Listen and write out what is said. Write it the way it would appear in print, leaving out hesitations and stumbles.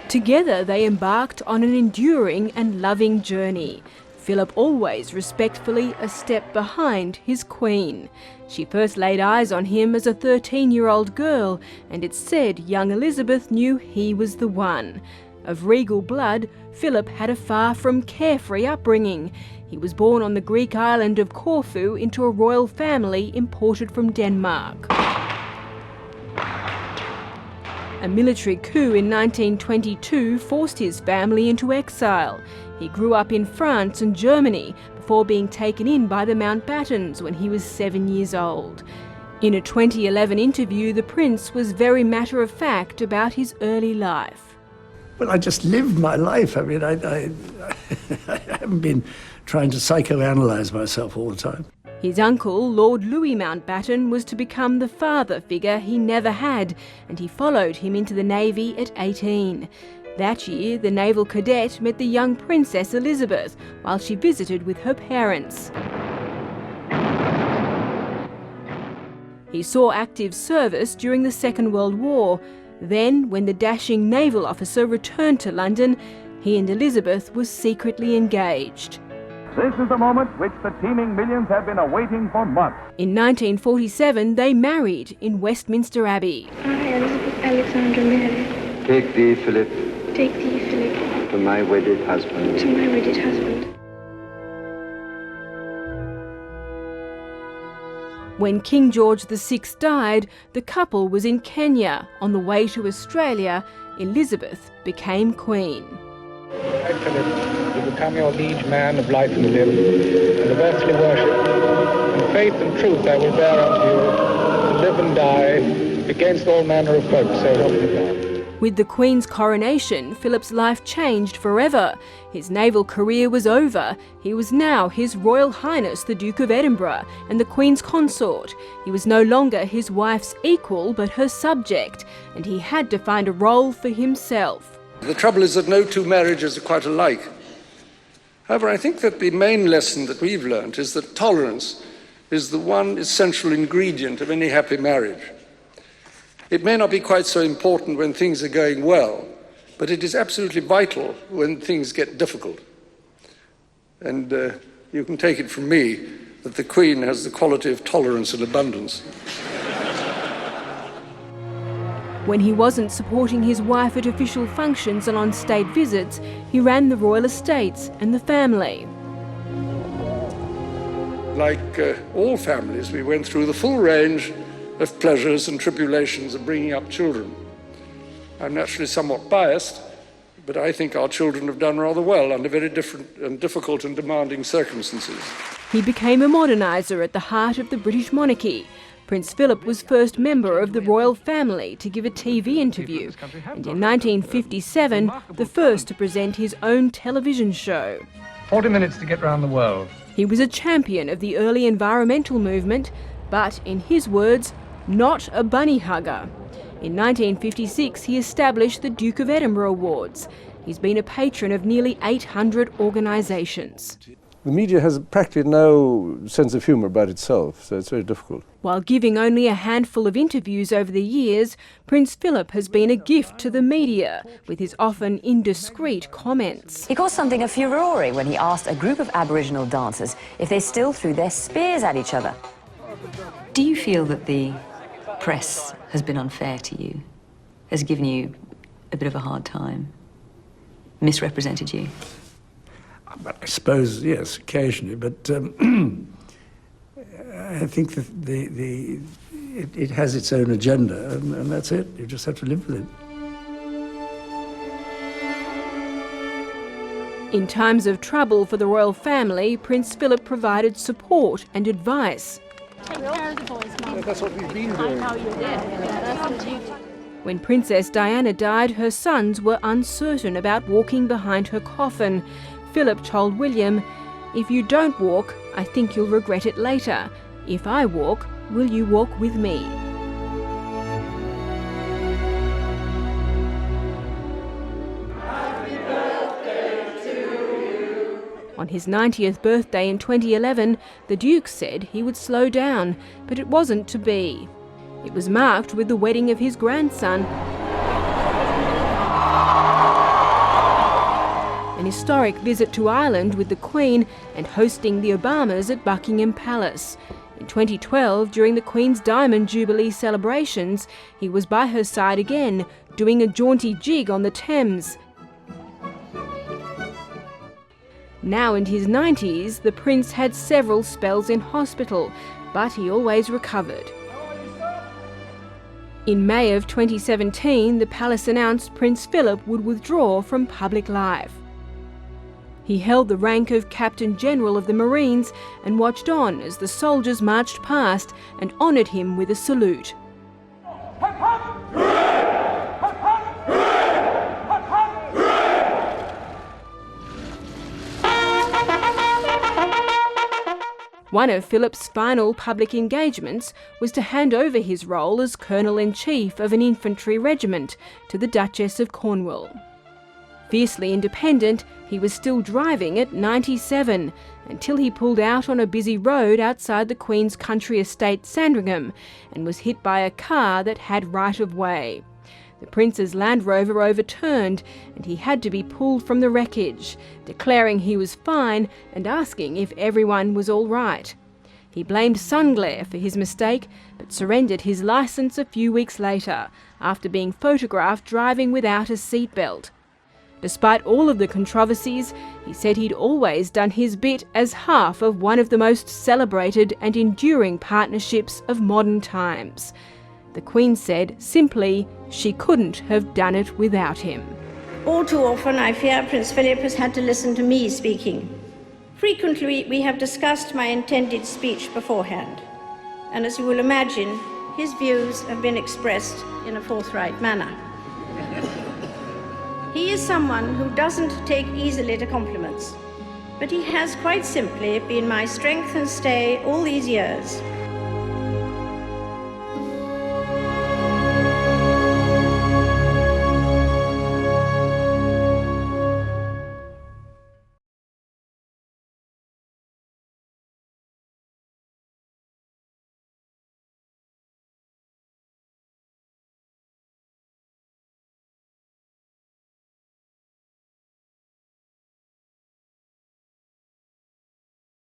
Together they embarked on an enduring and loving journey. Philip always respectfully a step behind his queen. She first laid eyes on him as a 13-year-old girl, and it's said young Elizabeth knew he was the one. Of regal blood, Philip had a far from carefree upbringing. He was born on the Greek island of Corfu into a royal family imported from Denmark. A military coup in 1922 forced his family into exile. He grew up in France and Germany before being taken in by the Mountbattens when he was 7 years old. In a 2011 interview, the Prince was very matter-of-fact about his early life. Well, I just lived my life. I mean, I haven't been trying to psychoanalyse myself all the time. His uncle, Lord Louis Mountbatten, was to become the father figure he never had, and he followed him into the Navy at 18. That year, the naval cadet met the young Princess Elizabeth while she visited with her parents. He saw active service during the Second World War. Then, when the dashing naval officer returned to London, he and Elizabeth were secretly engaged. This is the moment which the teeming millions have been awaiting for months. In 1947, they married in Westminster Abbey. I, Elizabeth Alexandra Mary. Take thee, Philip. Take thee, Philip. To my wedded husband. To my wedded husband. When King George VI died, the couple was in Kenya. On the way to Australia, Elizabeth became Queen. I, Philip, will become your liege man of life and limb, and of earthly worship. In faith and truth I will bear unto you, to live and die, against all manner of folk, so help me God. With the Queen's coronation, Philip's life changed forever. His naval career was over. He was now His Royal Highness the Duke of Edinburgh and the Queen's consort. He was no longer his wife's equal, but her subject, and he had to find a role for himself. The trouble is that no two marriages are quite alike. However, I think that the main lesson that we've learned is that tolerance is the one essential ingredient of any happy marriage. It may not be quite so important when things are going well, but it is absolutely vital when things get difficult. And you can take it from me that the Queen has the quality of tolerance and abundance. When he wasn't supporting his wife at official functions and on state visits, he ran the royal estates and the family. Like all families, we went through the full range of pleasures and tribulations of bringing up children. I'm naturally somewhat biased, but I think our children have done rather well under very different and difficult and demanding circumstances. He became a moderniser at the heart of the British monarchy. Prince Philip was first member of the royal family to give a TV interview, and in 1957, the first to present his own television show. 40 minutes to get round the world. He was a champion of the early environmental movement, but, in his words, not a bunny hugger. In 1956, he established the Duke of Edinburgh Awards. He's been a patron of nearly 800 organisations. The media has practically no sense of humour about itself, so it's very difficult. While giving only a handful of interviews over the years, Prince Philip has been a gift to the media, with his often indiscreet comments. He caused something of furore when he asked a group of Aboriginal dancers if they still threw their spears at each other. Do you feel that the press has been unfair to you, has given you a bit of a hard time, misrepresented you? But I suppose, yes, occasionally, but I think that it has its own agenda, and that's it. You just have to live with it. In times of trouble for the royal family, Prince Philip provided support and advice. Take care of the boys, Mum. Yeah, that's what we've been doing. I know you did. Yeah, that's what you did. When Princess Diana died, her sons were uncertain about walking behind her coffin. Philip told William, "If you don't walk, I think you'll regret it later. If I walk, will you walk with me?" On his 90th birthday in 2011, the Duke said he would slow down, but it wasn't to be. It was marked with the wedding of his grandson. historic visit to Ireland with the Queen and hosting the Obamas at Buckingham Palace. In 2012, during the Queen's Diamond Jubilee celebrations, he was by her side again, doing a jaunty jig on the Thames. Now in his 90s, the Prince had several spells in hospital, but he always recovered. In May of 2017, the palace announced Prince Philip would withdraw from public life. He held the rank of Captain General of the Marines and watched on as the soldiers marched past and honoured him with a salute. One of Philip's final public engagements was to hand over his role as Colonel-in-Chief of an infantry regiment to the Duchess of Cornwall. Fiercely independent, he was still driving at 97 until he pulled out on a busy road outside the Queen's country estate Sandringham and was hit by a car that had right of way. The Prince's Land Rover overturned and he had to be pulled from the wreckage, declaring he was fine and asking if everyone was all right. He blamed sun glare for his mistake, but surrendered his licence a few weeks later, after being photographed driving without a seatbelt. Despite all of the controversies, he said he'd always done his bit as half of one of the most celebrated and enduring partnerships of modern times. The Queen said, simply, she couldn't have done it without him. All too often, I fear Prince Philip has had to listen to me speaking. Frequently, we have discussed my intended speech beforehand, and as you will imagine, his views have been expressed in a forthright manner. He is someone who doesn't take easily to compliments, but he has quite simply been my strength and stay all these years,